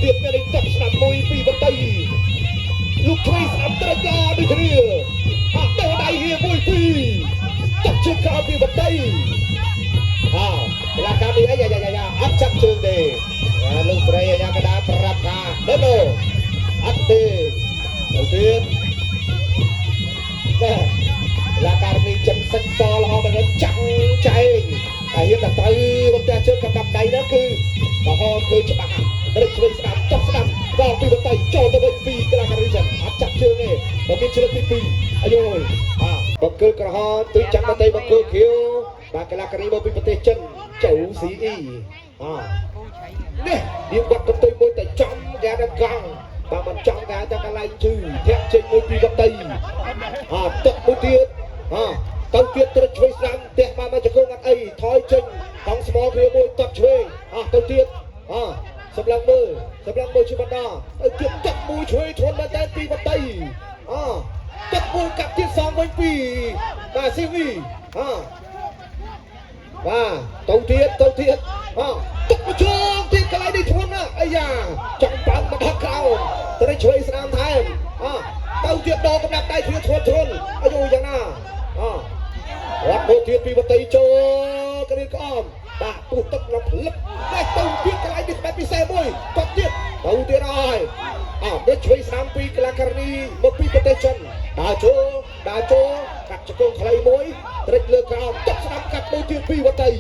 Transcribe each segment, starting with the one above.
ទៀតមានទឹកស្នាមមួយពីបន្តីលោកឆ្វេងស្នាមត្រកាដូចគ្នាដោដៃហៀមួយពីរទឹកជើងក្រោយពីបន្តីកីឡាករនេះយ៉ាអត់ចាប់ជើងទេលោកស្រីអាយ៉ាកដាប្រាប់ថាដូអត់ទេទៅទៀតកីឡាករនេះចិនសិចសល្អមែនចាំងចែងតែហ៊ានតែទៅបំផ្ទះជើងកំដាប់ដៃហ្នឹងគឺកំហល់ឃើញច្បាស់រឹកឆ្វេងស្ដាំចុះស្ដាំក៏ពីបន្តិចចូលទៅវិញពីកីឡាករនេះចិនអត់ចាប់ជើងទេបើមានជ្រើសទី2អាយយបង្គោលក្រហមទិញចាំបន្តិចបង្គោលខៀវបាទកីឡាករនេះមកពីប្រទេសចិនចៅស៊ីអ៊ីនេះវាវត្តកន្ទុយមួយតែចំយ៉ាដល់កង់បើមិនចំគេតែកន្លែងជឺធាក់ចេញមួយពីបន្តិចទឹកមួយទៀតទៅទៀតត្រឹកឆ្វេងស្ដាំផ្ទះបានមកជង្គង់អត់អីថយចេញកង់ស្មោគ្រាមួយតត់ឆ្វេងទៅទៀតសម្លឹងមើលជាបណ្ដាទៅទៀតទឹកមួយឆ្វេងធន់មែនតែពីបន្តិចទឹកមួយកាត់ទៀតសងវិញពីបាទស៊ីវីបាទទៅទៀតទឹកមួយជើងទៀតកន្លែងនេះធន់ណាអាយ៉ាចង់បើកមកដល់ក្រោមត្រឹកឆ្វេងស្ដាំថែមទៅទៀតដកកំណាប់ដៃគ្នាធន់អាយុយ៉ាងណាវត្តមួយទៀតពីបន្តិចចូលគ្នាក្អមបាទពុះទឹកក្នុងផ្លឹកតែទៅទៀតកន្លែងនេះបែបពិសេសមួយតត់ទៀតទៅទៀតហើយដូចឆ្វេងស្ដាំពីកីឡាករនេះមកពីប្រទេសចិនដើរចូលកាត់ជង្គង់ខ្លីមួយត្រេកលើក្រោមទឹកស្ដាំកាត់មួយទៀតពីបន្តិច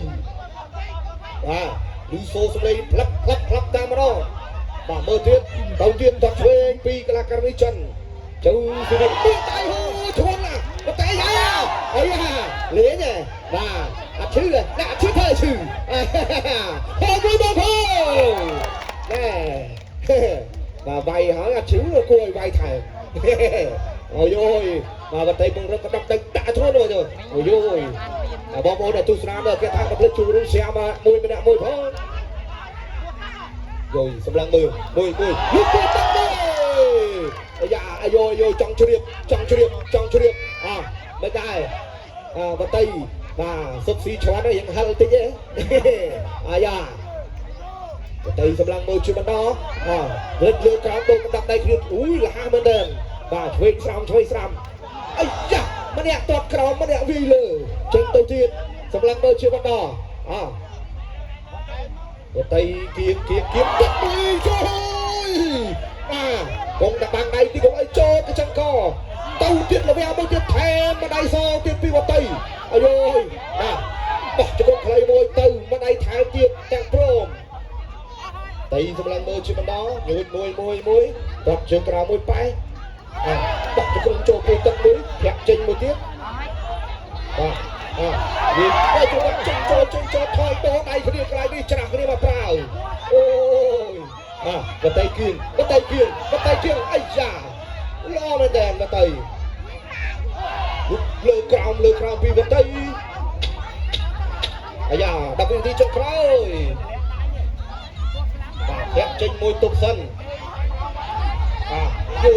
បាទលឺសូសំឡេងផ្លឹកតាមម្ដងបាទមើលទៀតទៅទៀតតត់ឆ្វេងពីកីឡាករនេះចិនចូលពីនេះដៃហូធន់ណាបន្តិចអាយ៉ាលេងបាទអត់ឈឺទេដាក់ឈឺធ្វើឈឺហូមួយបងហូណែបាទវាយហើយអត់ឈឺគួរឲ្យវាយថែមអូយបាទបន្តិចពងរឹកក៏ដាក់ដាក់ធន់ទៅអូយបងប្អូនដែលទស្សនាមើលគេថាកំភ្លេចជួបរួមស្រាមមួយម្នាក់មួយផងយយសម្លឹងមើលមួយលុបទៅទឹកទៅអាយ៉ាអាយចង់ជ្រាបមិនដែរបន្តិចបាទសុកស៊ីឆ្លាតយ៉ាងហិលតិចទេអាយ៉ាបន្តិចសម្លឹងមើលជាបណ្ដោរឹកលើក្រោមដងកំដាប់ដៃគ្នាលះមែនទេបាទឆ្វេងស្រាំអាយ៉ាម្នាក់ទាត់ក្រោមម្នាក់វាយលើចេញទៅទៀតសម្លឹងមើលជាបណ្ដោបន្តិចគៀបទឹកមួយចូលកុំតែបាំងដៃទីកុំអីចូលទៅចង្កទៅទៀតលវាមួយទៀតថែមម្ដាយសទៀតពីបន្តិចអាយបោះជង្គង់ខ្លីមួយទៅម្ដាយថែមទៀតទាំងព្រមតែសម្លឹងមើលជាបណ្ដោញូចមួយតត់ជើងក្រៅមួយប៉ែបោះជង្គង់ចូលពីទឹកមួយធាក់ចេញមួយទៀតបាទវាទៅចូលថយតដៃគ្នាកន្លែងនេះច្រាស់គ្នាមកប្រាវអូយបន្តិចគៀងអាយ៉ាល្អមែនតើបន្តិចលើក្រោមពីបន្តិចអាយ៉ា10វិនាទីចុងក្រោយធាក់ចេញមួយទុកសិនយូ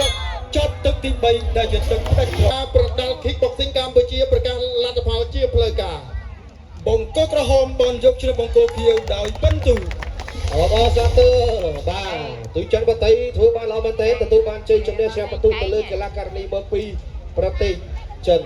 តចត់ទឹកទី3ដែលជាទឹកផ្ដាច់ប្រដាល់ Kickboxing កម្ពុជាប្រកាសលទ្ធផលជាផ្លូវការបង្គោលក្រហមបានយកជ្រើសបង្គោលខៀវដោយពិនទូសាទរបាទទូចិនបតីធ្វើបានល្អមែនទេទទួលបានជ័យជំនះស្រាប់បន្ទូទៅលើកីឡាករនេះមកពីប្រទេសចិន